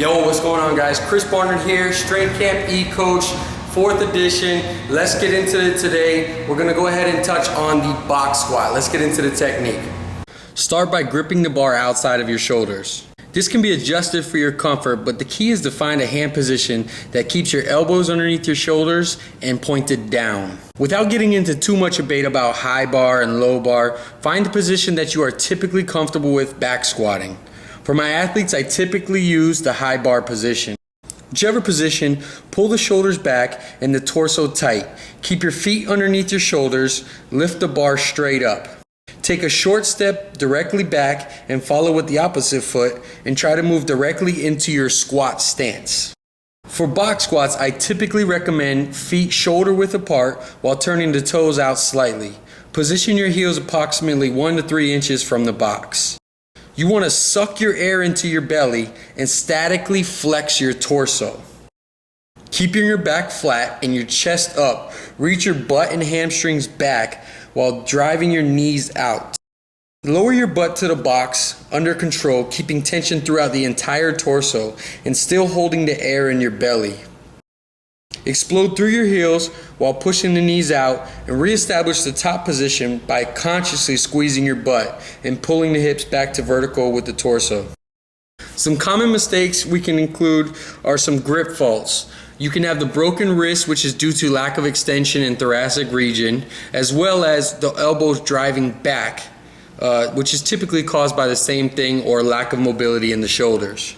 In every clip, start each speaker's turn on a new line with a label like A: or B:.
A: Yo, what's going on, guys? Chris Barnard here, Strength Camp eCoach, 4th edition. Let's get into it today. We're gonna go ahead and touch on the box squat. Let's get into the technique. Start by gripping the bar outside of your shoulders. This can be adjusted for your comfort, but the key is to find a hand position that keeps your elbows underneath your shoulders and pointed down. Without getting into too much debate about high bar and low bar, find the position that you are typically comfortable with back squatting. For my athletes, I typically use the high bar position. Whichever position, pull the shoulders back and the torso tight. Keep your feet underneath your shoulders, lift the bar straight up. Take a short step directly back and follow with the opposite foot and try to move directly into your squat stance. For box squats, I typically recommend feet shoulder width apart while turning the toes out slightly. Position your heels approximately 1 to 3 inches from the box. You want to suck your air into your belly and statically flex your torso. Keeping your back flat and your chest up, reach your butt and hamstrings back while driving your knees out. Lower your butt to the box under control, keeping tension throughout the entire torso and still holding the air in your belly. Explode through your heels while pushing the knees out and reestablish the top position by consciously squeezing your butt and pulling the hips back to vertical with the torso. Some common mistakes we can include are some grip faults. You can have the broken wrist, which is due to lack of extension in thoracic region, as well as the elbows driving back, which is typically caused by the same thing or lack of mobility in the shoulders.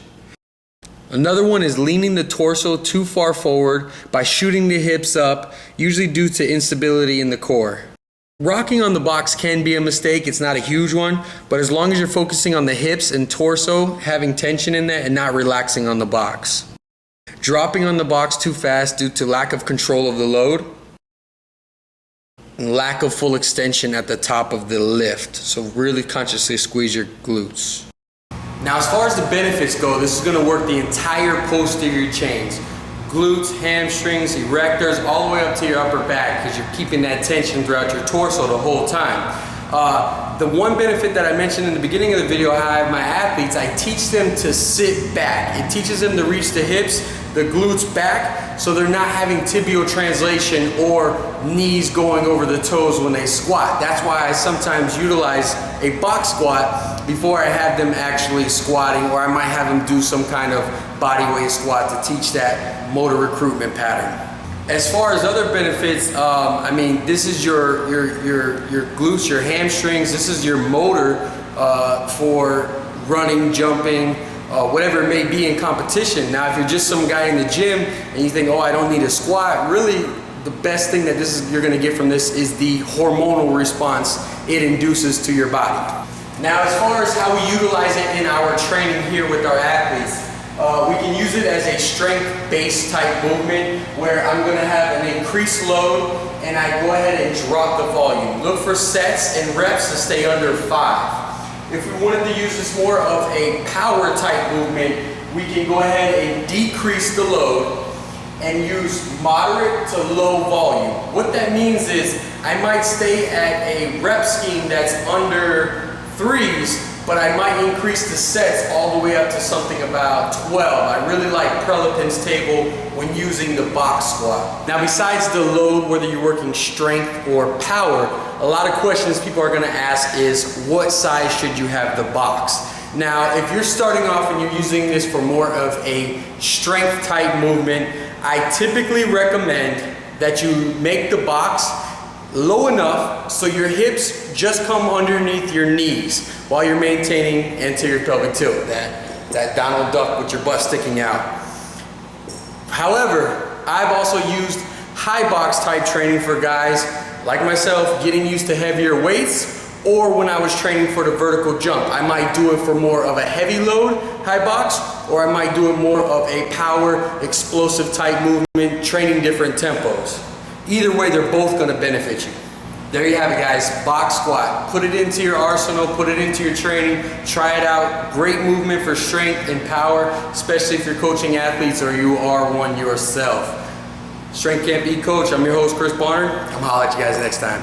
A: Another one is leaning the torso too far forward by shooting the hips up, usually due to instability in the core. Rocking on the box can be a mistake. It's not a huge one, but as long as you're focusing on the hips and torso, having tension in that and not relaxing on the box. Dropping on the box too fast due to lack of control of the load and lack of full extension at the top of the lift. So really consciously squeeze your glutes. Now, as far as the benefits go, this is going to work the entire posterior chains. Glutes, hamstrings, erectors, all the way up to your upper back because you're keeping that tension throughout your torso the whole time. The one benefit that I mentioned in the beginning of the video, how I have my athletes, I teach them to sit back. It teaches them to reach the hips, the glutes back, so they're not having tibial translation or knees going over the toes when they squat. That's why I sometimes utilize a box squat before I have them actually squatting, or I might have them do some kind of body weight squat to teach that motor recruitment pattern. As far as other benefits, I mean, this is your glutes, your hamstrings. This is your motor for running, jumping, whatever it may be in competition. Now, if you're just some guy in the gym and you think, oh, I don't need a squat, really the best thing that you're going to get from this is the hormonal response it induces to your body. Now, as far as how we utilize it in our training here with our athletes, we can use it as a strength-based type movement where I'm going to have an increased load and I go ahead and drop the volume. Look for sets and reps to stay under 5. If we wanted to use this more of a power type movement, we can go ahead and decrease the load and use moderate to low volume. What that means is I might stay at a rep scheme that's under 3s, but I might increase the sets all the way up to something about 12. I really like Prelipin's table when using the box squat. Now, besides the load, whether you're working strength or power, a lot of questions people are gonna ask is, what size should you have the box? Now, if you're starting off and you're using this for more of a strength type movement, I typically recommend that you make the box low enough so your hips just come underneath your knees while you're maintaining anterior pelvic tilt, that Donald Duck with your butt sticking out. However, I've also used high box type training for guys like myself getting used to heavier weights, or when I was training for the vertical jump. I might do it for more of a heavy load, high box, or I might do it more of a power, explosive type movement, training different tempos. Either way, they're both gonna benefit you. There you have it, guys, box squat. Put it into your arsenal, put it into your training, try it out. Great movement for strength and power, especially if you're coaching athletes or you are one yourself. Strength Camp eCoach, I'm your host, Chris Barnard. I'm gonna holler at you guys next time.